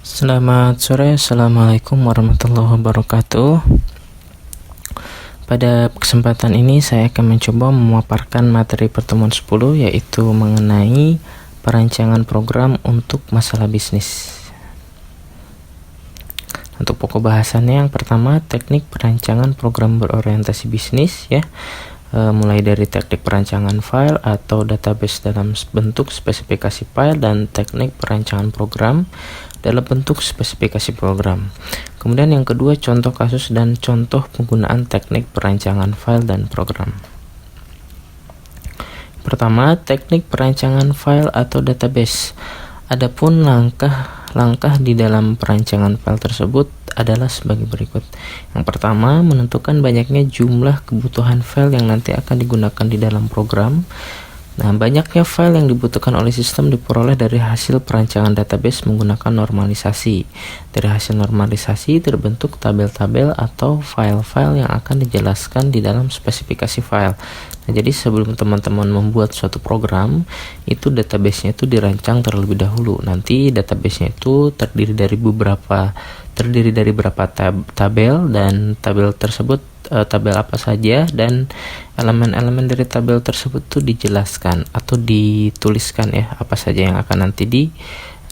Selamat sore, Assalamualaikum warahmatullahi wabarakatuh. Pada kesempatan ini saya akan mencoba memaparkan materi pertemuan 10, yaitu mengenai perancangan program untuk masalah bisnis. Untuk pokok bahasannya, yang pertama teknik perancangan program berorientasi bisnis, mulai dari teknik perancangan file atau database dalam bentuk spesifikasi file dan teknik perancangan program dalam bentuk spesifikasi program. Kemudian yang kedua, contoh kasus dan contoh penggunaan teknik perancangan file dan program. Pertama, teknik perancangan file atau database. Adapun langkah-langkah di dalam perancangan file tersebut adalah sebagai berikut. Yang pertama, menentukan banyaknya jumlah kebutuhan file yang nanti akan digunakan di dalam program. Nah, banyaknya file yang dibutuhkan oleh sistem diperoleh dari hasil perancangan database menggunakan normalisasi. Dari hasil normalisasi terbentuk tabel-tabel atau file-file yang akan dijelaskan di dalam spesifikasi file. Nah, jadi sebelum teman-teman membuat suatu program, itu database-nya itu dirancang terlebih dahulu. Nanti database-nya itu terdiri dari beberapa tabel, dan tabel tersebut tabel apa saja dan elemen-elemen dari tabel tersebut tuh dijelaskan atau dituliskan apa saja yang akan nanti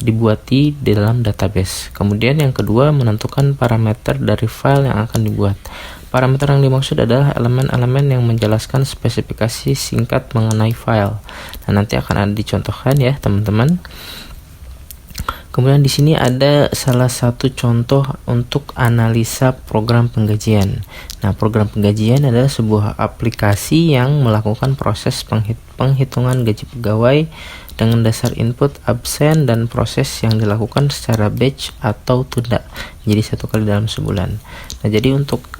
dibuati di dalam database. Kemudian yang kedua, menentukan parameter dari file yang akan dibuat. Parameter yang dimaksud adalah elemen-elemen yang menjelaskan spesifikasi singkat mengenai file. Nah, nanti akan ada dicontohkan teman-teman. Kemudian di sini ada salah satu contoh untuk analisa program penggajian. Nah, program penggajian adalah sebuah aplikasi yang melakukan proses penghitungan gaji pegawai dengan dasar input absen dan proses yang dilakukan secara batch atau tunda. Jadi satu kali dalam sebulan. Nah, jadi untuk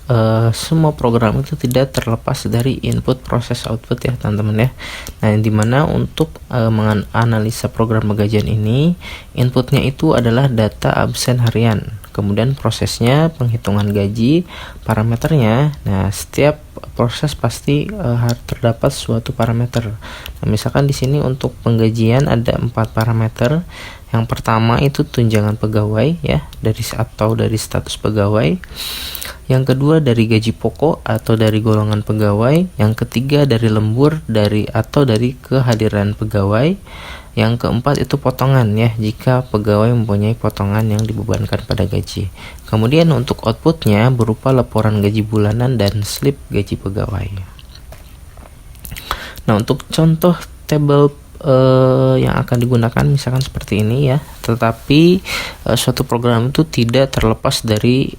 semua program itu tidak terlepas dari input proses output teman-teman. Nah, yang dimana untuk menganalisa program penggajian ini, inputnya itu adalah data absen harian, kemudian prosesnya penghitungan gaji, parameternya. Nah, setiap proses pasti terdapat suatu parameter. Nah, misalkan di sini untuk penggajian ada 4 parameter. Yang pertama itu tunjangan pegawai dari status pegawai. Yang kedua dari gaji pokok atau dari golongan pegawai. Yang ketiga dari lembur atau dari kehadiran pegawai. Yang keempat itu potongan jika pegawai mempunyai potongan yang dibebankan pada gaji. Kemudian untuk outputnya berupa laporan gaji bulanan dan slip gaji pegawai. Nah, untuk contoh tabel yang akan digunakan misalkan seperti ini tetapi suatu program itu tidak terlepas dari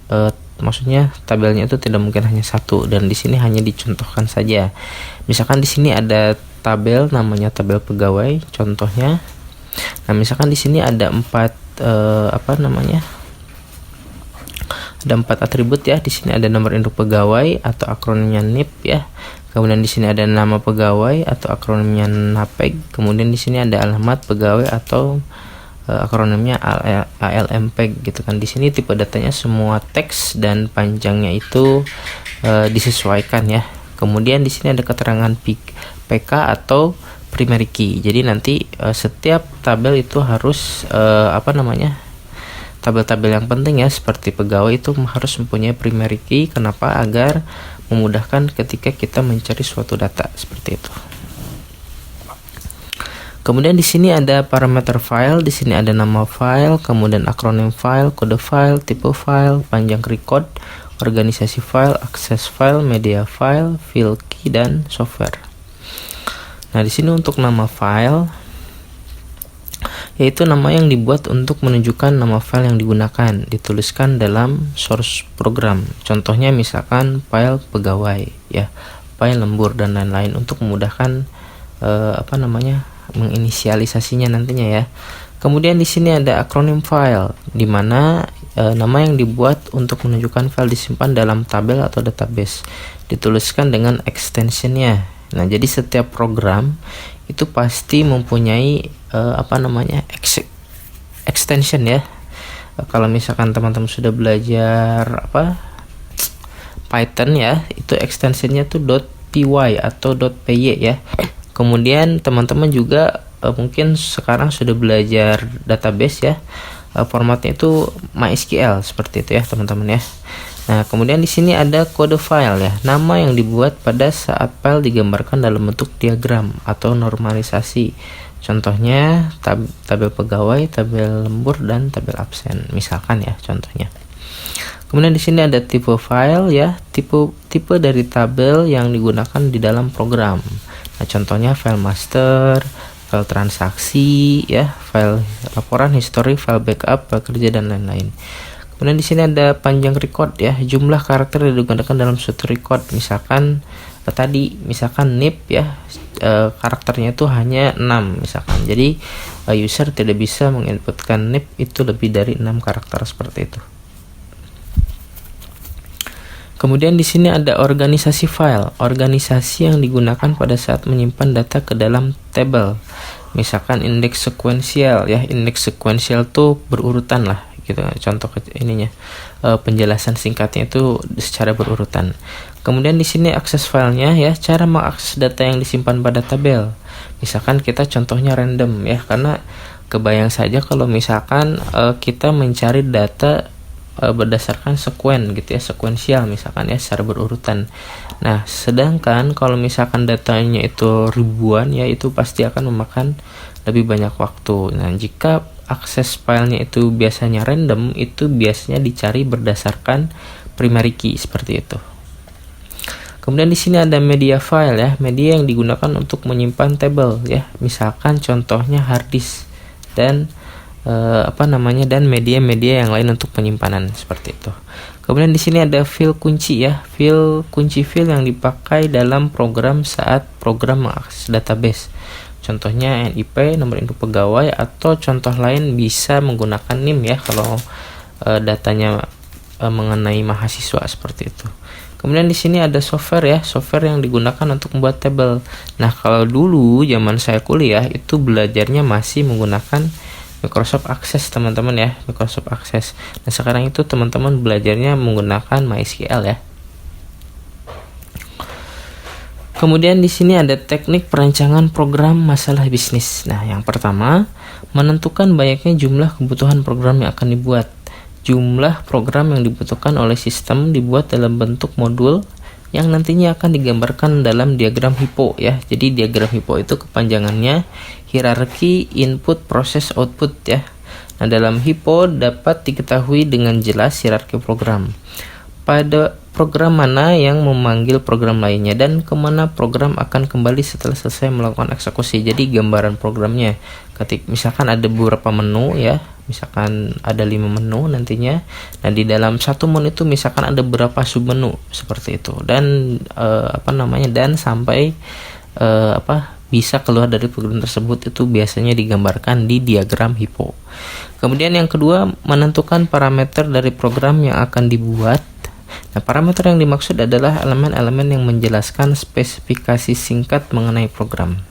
maksudnya tabelnya itu tidak mungkin hanya satu, dan di sini hanya dicontohkan saja. Misalkan di sini ada tabel namanya tabel pegawai contohnya. Nah, misalkan di sini ada 4 ada 4 atribut di sini ada nomor induk pegawai atau akronimnya NIP Kemudian di sini ada nama pegawai atau akronimnya NAPEG. Kemudian di sini ada alamat pegawai atau akronimnya ALMPEG gitu kan. Di sini tipe datanya semua teks dan panjangnya itu disesuaikan Kemudian di sini ada keterangan PK atau primary key. Jadi nanti setiap tabel itu harus tabel-tabel yang penting seperti pegawai itu harus mempunyai primary key. Kenapa? Agar memudahkan ketika kita mencari suatu data seperti itu. Kemudian di sini ada parameter file, di sini ada nama file, kemudian akronim file, kode file, tipe file, panjang record, organisasi file, akses file, media file, field key, dan software. Nah, di sini untuk nama file yaitu nama yang dibuat untuk menunjukkan nama file yang digunakan, dituliskan dalam source program. Contohnya misalkan file pegawai, file lembur dan lain-lain untuk memudahkan menginisialisasinya nantinya Kemudian di sini ada akronim file, di mana nama yang dibuat untuk menunjukkan file disimpan dalam tabel atau database, dituliskan dengan extensionnya. Nah, jadi setiap program itu pasti mempunyai extension Kalau misalkan teman-teman sudah belajar Python itu extensionnya tuh .py atau .py Kemudian teman-teman juga mungkin sekarang sudah belajar database formatnya itu MySQL seperti itu ya teman-teman ya. Nah, kemudian di sini ada kode file ya, nama yang dibuat pada saat file digambarkan dalam bentuk diagram atau normalisasi. Contohnya tabel pegawai, tabel lembur, dan tabel absen misalkan ya contohnya. Kemudian di sini ada tipe file ya, tipe dari tabel yang digunakan di dalam program. Nah, contohnya file master, file transaksi ya, file laporan, history, file backup, file kerja, dan lain-lain. Kemudian di sini ada panjang record ya, jumlah karakter yang digunakan dalam suatu record. Misalkan misalkan NIP ya, karakternya itu hanya 6 misalkan. Jadi user tidak bisa menginputkan NIP itu lebih dari 6 karakter seperti itu. Kemudian di sini ada organisasi file, organisasi yang digunakan pada saat menyimpan data ke dalam tabel. Misalkan indeks sekuensial ya, indeks sekuensial tuh berurutan lah gitu. Contoh ininya, penjelasan singkatnya itu secara berurutan. Kemudian di sini akses filenya ya, cara mengakses data yang disimpan pada tabel. Misalkan kita contohnya random ya, karena kebayang saja kalau misalkan kita mencari data berdasarkan sekuen gitu ya, sekuensial misalkan ya, secara berurutan. Nah, sedangkan kalau misalkan datanya itu ribuan ya, itu pasti akan memakan lebih banyak waktu. Nah, jika akses filenya itu biasanya random, itu biasanya dicari berdasarkan primary key seperti itu. Kemudian di sini ada media file ya, media yang digunakan untuk menyimpan tabel ya. Misalkan contohnya hard disk dan dan media-media yang lain untuk penyimpanan seperti itu. Kemudian di sini ada file kunci ya, kunci file yang dipakai dalam program saat program mengakses database. Contohnya NIP, nomor induk pegawai, atau contoh lain bisa menggunakan NIM ya kalau datanya mengenai mahasiswa seperti itu. Kemudian di sini ada software ya, software yang digunakan untuk membuat tabel. Nah, kalau dulu zaman saya kuliah itu belajarnya masih menggunakan Microsoft Access teman-teman ya, Microsoft Access. Nah, sekarang itu teman-teman belajarnya menggunakan MySQL ya. Kemudian di sini ada teknik perancangan program masalah bisnis. Nah, yang pertama, menentukan banyaknya jumlah kebutuhan program yang akan dibuat. Jumlah program yang dibutuhkan oleh sistem dibuat dalam bentuk modul yang nantinya akan digambarkan dalam diagram HIPPO ya. Jadi diagram HIPPO itu kepanjangannya hierarki input proses output ya. Nah, dalam HIPPO dapat diketahui dengan jelas hierarki program. Pada program mana yang memanggil program lainnya dan kemana program akan kembali setelah selesai melakukan eksekusi. Jadi gambaran programnya, misalkan ada beberapa menu ya, misalkan ada 5 menu nantinya. Nah, di dalam satu menu itu misalkan ada berapa submenu seperti itu, dan dan sampai bisa keluar dari program tersebut itu biasanya digambarkan di diagram HIPPO. Kemudian yang kedua, menentukan parameter dari program yang akan dibuat. Nah, parameter yang dimaksud adalah elemen-elemen yang menjelaskan spesifikasi singkat mengenai program.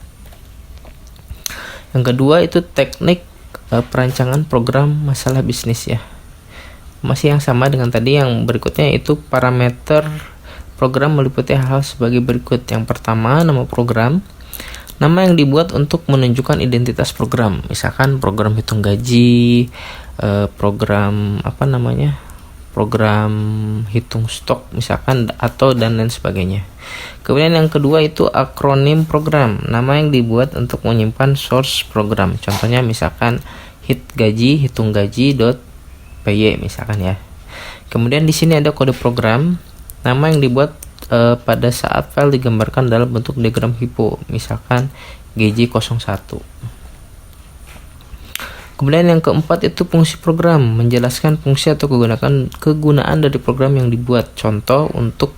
Yang kedua itu teknik perancangan program masalah bisnis ya. Masih yang sama dengan tadi, yang berikutnya itu parameter program meliputi hal-hal sebagai berikut. Yang pertama, nama program. Nama yang dibuat untuk menunjukkan identitas program. Misalkan program hitung gaji, program hitung stok misalkan, atau dan lain sebagainya. Kemudian yang kedua itu akronim program, nama yang dibuat untuk menyimpan source program. Contohnya misalkan hitung gaji.py misalkan ya. Kemudian di sini ada kode program, nama yang dibuat pada saat file digambarkan dalam bentuk diagram HIPPO, misalkan GJ01. Kemudian yang keempat itu fungsi program, menjelaskan fungsi atau kegunaan dari program yang dibuat. Contoh, untuk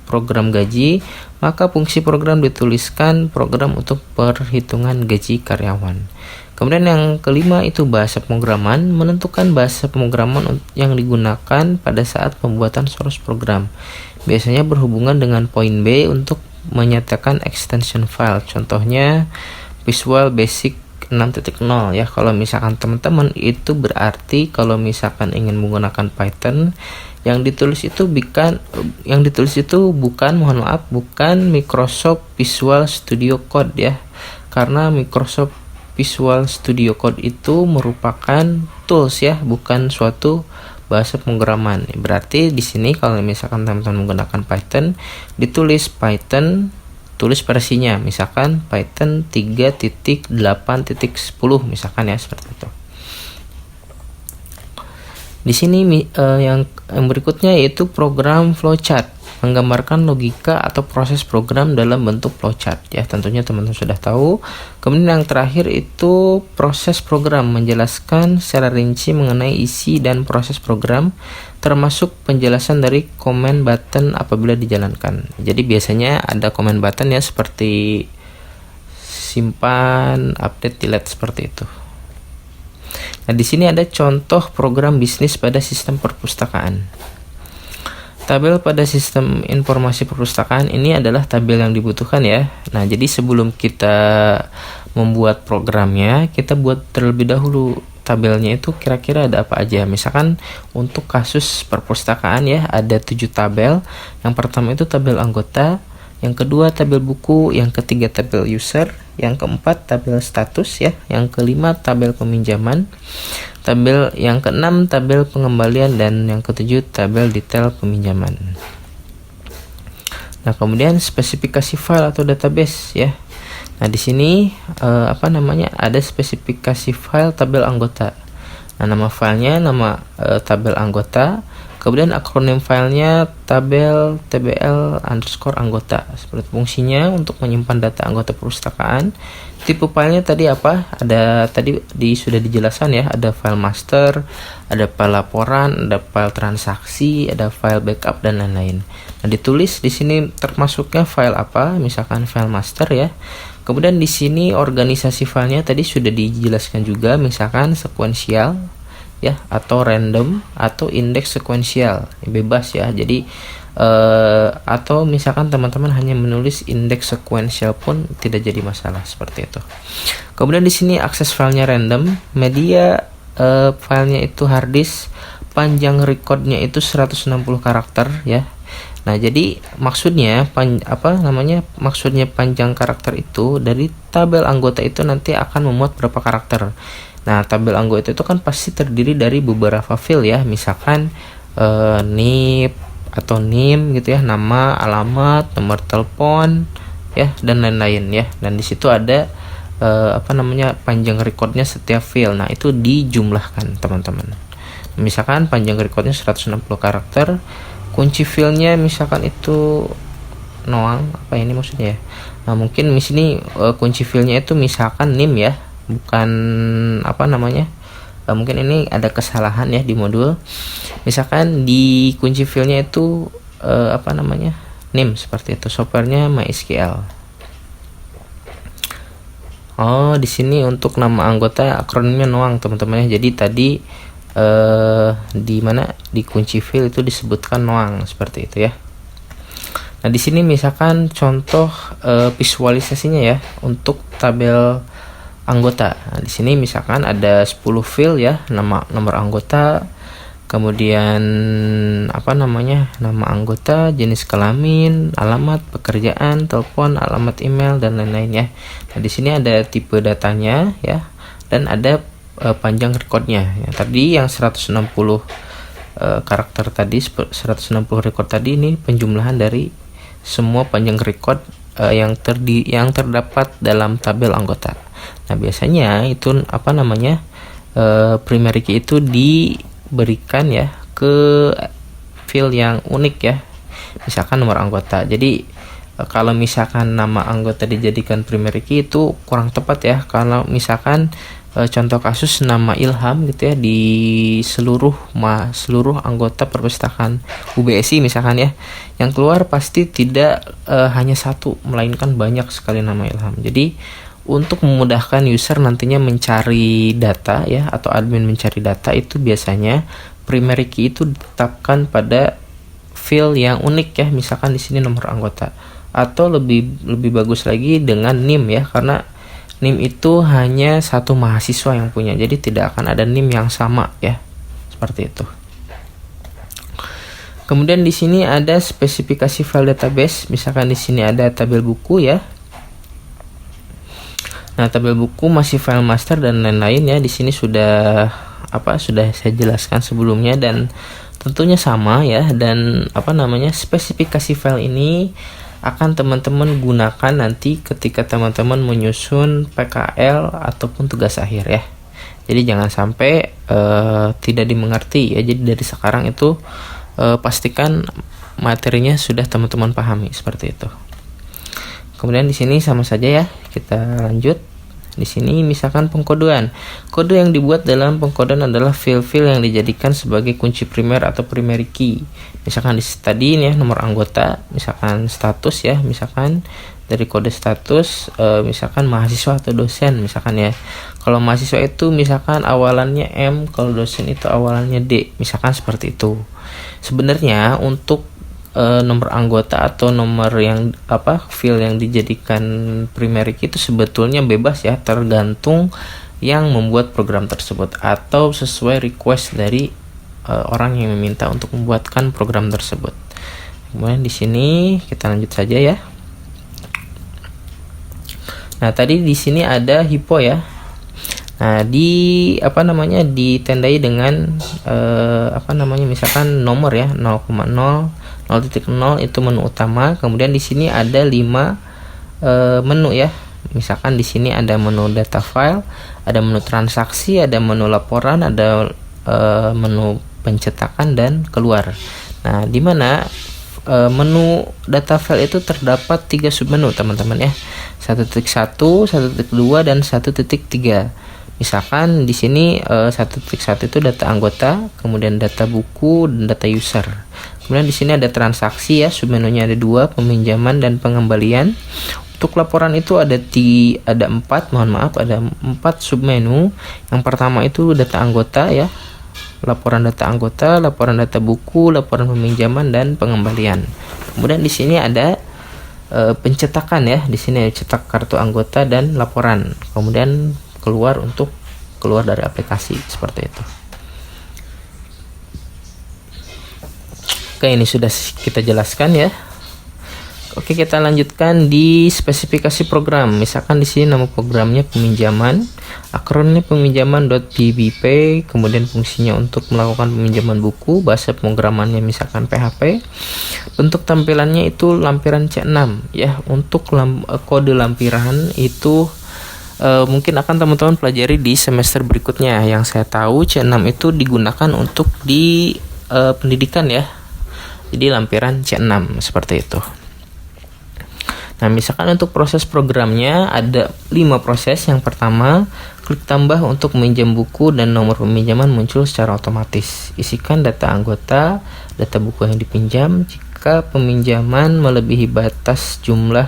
program gaji, maka fungsi program dituliskan program untuk perhitungan gaji karyawan. Kemudian yang kelima itu bahasa pemrograman, menentukan bahasa pemrograman yang digunakan pada saat pembuatan source program. Biasanya berhubungan dengan poin B untuk menyatakan extension file. Contohnya Visual Basic 6.0 ya. Kalau misalkan teman-teman itu berarti kalau misalkan ingin menggunakan Python, yang ditulis itu bukan Microsoft Visual Studio Code ya. Karena Microsoft Visual Studio Code itu merupakan tools ya, bukan suatu bahasa pemrograman. Berarti di sini kalau misalkan teman-teman menggunakan Python, ditulis Python, tulis versinya, misalkan Python 3.8.10 misalkan ya, seperti itu. Di sini yang berikutnya yaitu program flowchart, menggambarkan logika atau proses program dalam bentuk flowchart ya, tentunya teman-teman sudah tahu. Kemudian yang terakhir itu proses program, menjelaskan secara rinci mengenai isi dan proses program, termasuk penjelasan dari command button apabila dijalankan. Jadi biasanya ada command button ya, seperti simpan, update, delete, seperti itu. Nah, di sini ada contoh program bisnis pada sistem perpustakaan. Tabel pada sistem informasi perpustakaan ini adalah tabel yang dibutuhkan ya. Nah, jadi sebelum kita membuat programnya, kita buat terlebih dahulu tabelnya itu kira-kira ada apa aja. Misalkan untuk kasus perpustakaan ya, ada 7 tabel. Yang pertama itu tabel anggota, yang kedua tabel buku, yang ketiga tabel user, yang keempat tabel status ya, yang kelima tabel peminjaman, yang keenam tabel pengembalian, dan yang ketujuh tabel detail peminjaman. Nah, kemudian spesifikasi file atau database ya. Nah, di sini ada spesifikasi file tabel anggota. Nah, nama filenya tabel anggota. Kemudian akronim filenya tabel tbl underscore anggota. Seperti fungsinya untuk menyimpan data anggota perpustakaan. Tipe filenya tadi apa? Sudah dijelaskan ya. Ada file master, ada file laporan, ada file transaksi, ada file backup, dan lain-lain. Nah, ditulis di sini termasuknya file apa? Misalkan file master ya. Kemudian di sini organisasi filenya tadi sudah dijelaskan juga, misalkan sekuensial ya, atau random, atau indeks sekuensial, bebas ya. Jadi atau misalkan teman-teman hanya menulis indeks sekuensial pun tidak jadi masalah, seperti itu. Kemudian di sini akses filenya random, media filenya itu hard disk, panjang recordnya itu 160 karakter ya. Nah, jadi maksudnya maksudnya panjang karakter itu dari tabel anggota itu nanti akan memuat berapa karakter. Nah, tabel anggota itu kan pasti terdiri dari beberapa field ya, misalkan NIP atau NIM gitu ya, nama, alamat, nomor telepon ya, dan lain-lain ya. Dan di situ ada panjang recordnya setiap field. Nah, itu dijumlahkan teman-teman. Misalkan panjang recordnya 160 karakter, kunci fieldnya misalkan itu noang, apa ini maksudnya ya. Nah, mungkin di sini kunci fieldnya itu misalkan NIM ya, bukan mungkin ini ada kesalahan ya di modul. Misalkan di kunci filenya itu NIM, seperti itu. Softwarenya MySQL. Oh, di sini untuk nama anggota akronimnya noang teman-teman ya. Jadi tadi di kunci file itu disebutkan noang, seperti itu ya. Nah, di sini misalkan contoh visualisasinya ya untuk tabel anggota. Nah, di sini misalkan ada 10 field ya, nomor anggota, kemudian nama anggota, jenis kelamin, alamat, pekerjaan, telepon, alamat email, dan lain-lain ya. Nah, di sini ada tipe datanya ya, dan ada panjang recordnya. Ya, tadi yang 160 karakter tadi, 160 record tadi, ini penjumlahan dari semua panjang record yang terdapat dalam tabel anggota. Nah, biasanya itu primary key itu diberikan ya ke field yang unik ya, misalkan nomor anggota. Jadi kalau misalkan nama anggota dijadikan primary key itu kurang tepat ya. Kalau misalkan contoh kasus nama Ilham gitu ya, di seluruh anggota perpustakaan UBSI misalkan ya, yang keluar pasti tidak hanya satu, melainkan banyak sekali nama Ilham. Jadi untuk memudahkan user nantinya mencari data ya, atau admin mencari data, itu biasanya primary key itu ditetapkan pada field yang unik ya, misalkan di sini nomor anggota, atau lebih bagus lagi dengan NIM ya, karena NIM itu hanya satu mahasiswa yang punya, jadi tidak akan ada NIM yang sama ya, seperti itu. Kemudian di sini ada spesifikasi file database, misalkan di sini ada tabel buku ya. Nah, tabel buku masih file master dan lain-lain ya. Di sini sudah saya jelaskan sebelumnya, dan tentunya sama ya. Dan spesifikasi file ini akan teman-teman gunakan nanti ketika teman-teman menyusun PKL ataupun tugas akhir ya. Jadi jangan sampai tidak dimengerti ya. Jadi dari sekarang itu pastikan materinya sudah teman-teman pahami seperti itu. Kemudian di sini sama saja ya. Kita lanjut. Di sini misalkan pengkodean. Kode yang dibuat dalam pengkodean adalah field-field yang dijadikan sebagai kunci primer atau primary key. Misalkan di tadi ini ya, nomor anggota, misalkan status ya, misalkan dari kode status misalkan mahasiswa atau dosen misalkan ya. Kalau mahasiswa itu misalkan awalannya M, kalau dosen itu awalannya D, misalkan seperti itu. Sebenarnya untuk nomor anggota atau nomor yang field yang dijadikan primary key itu sebetulnya bebas ya, tergantung yang membuat program tersebut atau sesuai request dari orang yang meminta untuk membuatkan program tersebut. Kemudian di sini kita lanjut saja ya. Nah, tadi di sini ada hypo ya. Nah, ditandai dengan misalkan nomor ya, 0,0 itu menu utama. Kemudian di sini ada 5 menu ya. Misalkan di sini ada menu data file, ada menu transaksi, ada menu laporan, ada menu pencetakan dan keluar. Nah, di mana menu data file itu terdapat 3 submenu teman-teman ya. 1.1, 1.2 dan 1.3. Misalkan di sini 1.1 itu data anggota, kemudian data buku dan data user. Kemudian di sini ada transaksi ya, submenunya ada 2, peminjaman dan pengembalian. Untuk laporan itu ada 4 submenu. Yang pertama itu data anggota ya. Laporan data anggota, laporan data buku, laporan peminjaman dan pengembalian. Kemudian di sini ada pencetakan ya. Di sini cetak kartu anggota dan laporan. Kemudian keluar dari aplikasi seperti itu. Oke, ini sudah kita jelaskan ya. Oke, kita lanjutkan di spesifikasi program. Misalkan di sini nama programnya peminjaman, akronimnya peminjaman.pbp, kemudian fungsinya untuk melakukan peminjaman buku, bahasa pemrogramannya misalkan PHP. Bentuk tampilannya itu lampiran C6 ya. Untuk kode lampiran itu mungkin akan teman-teman pelajari di semester berikutnya. Yang saya tahu C6 itu digunakan untuk di pendidikan ya. Jadi lampiran C6 seperti itu. Nah, misalkan untuk proses programnya ada 5 proses. Yang pertama, klik tambah untuk meminjam buku dan nomor peminjaman muncul secara otomatis. Isikan data anggota, data buku yang dipinjam. Jika peminjaman melebihi batas jumlah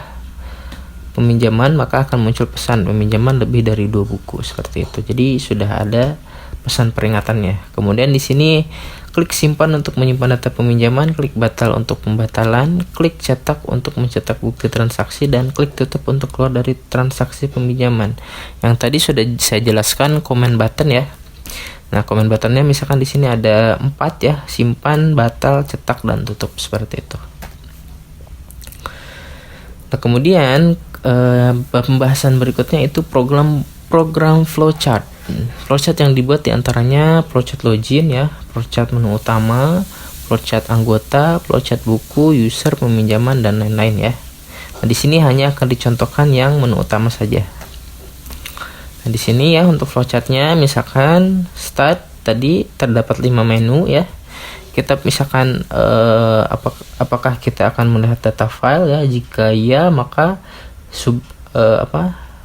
peminjaman, maka akan muncul pesan peminjaman lebih dari 2 buku seperti itu. Jadi sudah ada pesan peringatannya. Kemudian di sini klik simpan untuk menyimpan data peminjaman, klik batal untuk pembatalan, klik cetak untuk mencetak bukti transaksi, dan klik tutup untuk keluar dari transaksi peminjaman. Yang tadi sudah saya jelaskan comment button ya. Nah, comment buttonnya misalkan di sini ada 4 ya, simpan, batal, cetak, dan tutup seperti itu. Nah, kemudian pembahasan berikutnya itu program flowchart. Flowchart yang dibuat diantaranya flowchart login ya, flowchart menu utama, flowchart anggota, flowchart buku, user, peminjaman, dan lain-lain ya. Nah, di sini hanya akan dicontohkan yang menu utama saja. Nah, di sini ya untuk flowchartnya misalkan start tadi terdapat 5 menu ya. Kita misalkan apakah kita akan melihat data file ya. Jika ya, maka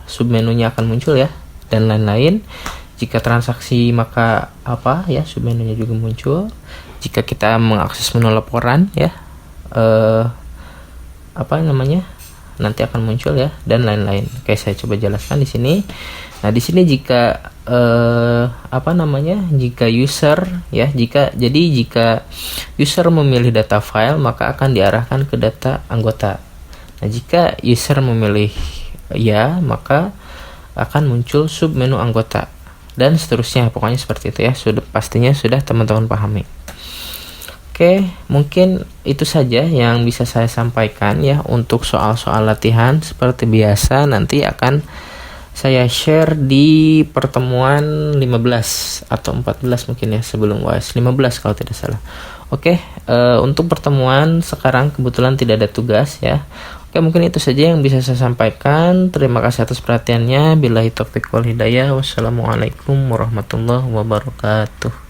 submenunya akan muncul ya, dan lain-lain. Jika transaksi maka submenunya juga muncul. Jika kita mengakses menu laporan ya, nanti akan muncul ya, dan lain-lain. Oke, saya coba jelaskan di sini. Nah, di sini jika jika user ya, jika user memilih data file, maka akan diarahkan ke data anggota. Nah, jika user memilih ya, maka akan muncul submenu anggota, dan seterusnya. Pokoknya seperti itu ya. Pastinya sudah teman-teman pahami. Oke, mungkin itu saja yang bisa saya sampaikan ya untuk soal-soal latihan. Seperti biasa nanti akan saya share di pertemuan 15 atau 14 mungkin ya, sebelum UAS 15 kalau tidak salah. Oke, untuk pertemuan sekarang kebetulan tidak ada tugas ya. Oke, mungkin itu saja yang bisa saya sampaikan. Terima kasih atas perhatiannya. Billahi taufiq wal hidayah. Wassalamualaikum warahmatullahi wabarakatuh.